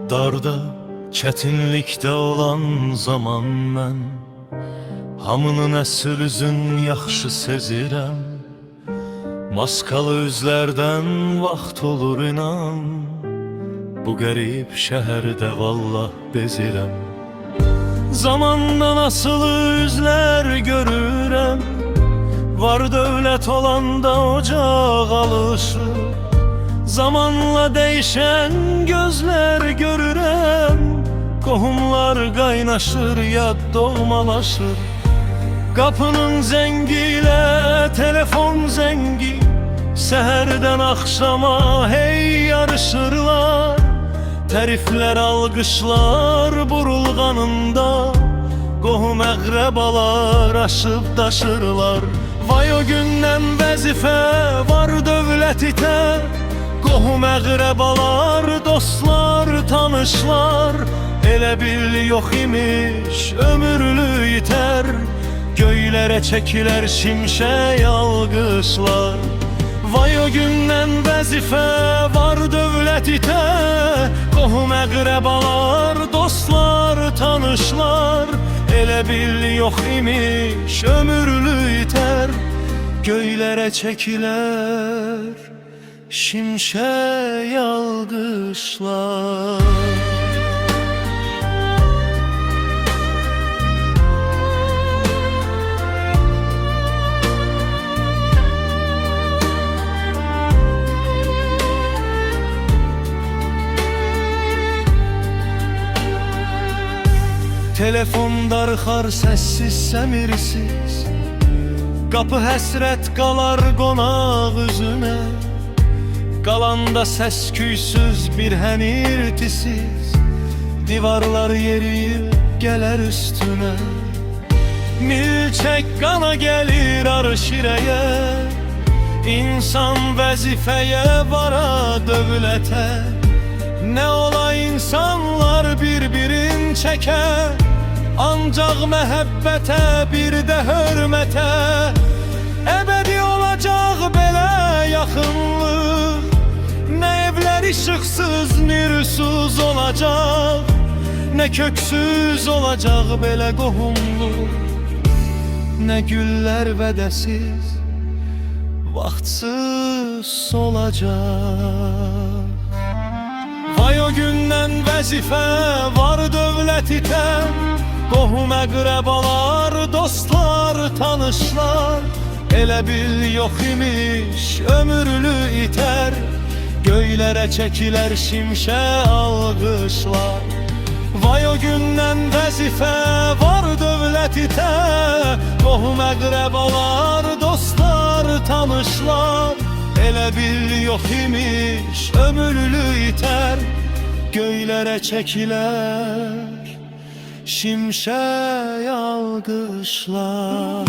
Darda, çətinlikdə olan zaman mən hamının əsl üzün yaxşı sezirəm. Maskalı üzlərdən vaxt olur inan, bu qərib şəhərdə vallah bezirəm. Zamandan asılı üzlər görürəm, var dövlət olanda ocaq alışır. Zamanla değişen gözler görürəm, qohumlar qaynaşır, yad doğmalaşır. Qapının zəngilə telefon zəngi, səhərdən axşama hey yarışırlar. Təriflər, alqışlar burulğanında, qohum əqrəbalar aşıb daşırlar. Vay o gündən vəzifə var dövlət itər, qohum əqrəbalar, dostlar, tanışlar. Elə bil yox imiş, ömürlü itər, göylərə çəkilər şimşək alqışlar. Vay o gündən vəzifə var dövlət itər, qohum əqrəbalar, dostlar, tanışlar. Elə bil yox imiş, ömürlü itər, göylərə çəkilər şimşək alqışlar. Telefon darxar səssiz, səmirsiz, qapı həsrət qalar qonaq üzünə. Qalanda səs-küysüz bir hənirtisiz, divarlar yeriyir, gələr üstünə. Milçək qana gəlir arış irəyə, insan vəzifəyə, vara dövlətə. Nə ola insanlar bir-birin çəkər, ancaq məhəbbətə, bir də hörmətə. Əbədi olacaq belə yaxınlıq, nə evlər işıqsız, nürsüz olacaq, nə köksüz olacaq belə qohumluq, nə güllər vədəsiz, vaxtsız solacaq. Vay o gündən vəzifə var dövlət itər, qohum əqrəbalar, dostlar, tanışlar. Elə bil yox imiş, ömürlü itər, göylərə çəkilər şimşək alqışlar. Vay o gündən vəzifə var dövlət itər, qohum əqrəbalar, dostlar, tanışlar. Elə bil yox imiş, ömürlü itər, göylərə çəkilər şimşək alqışlar.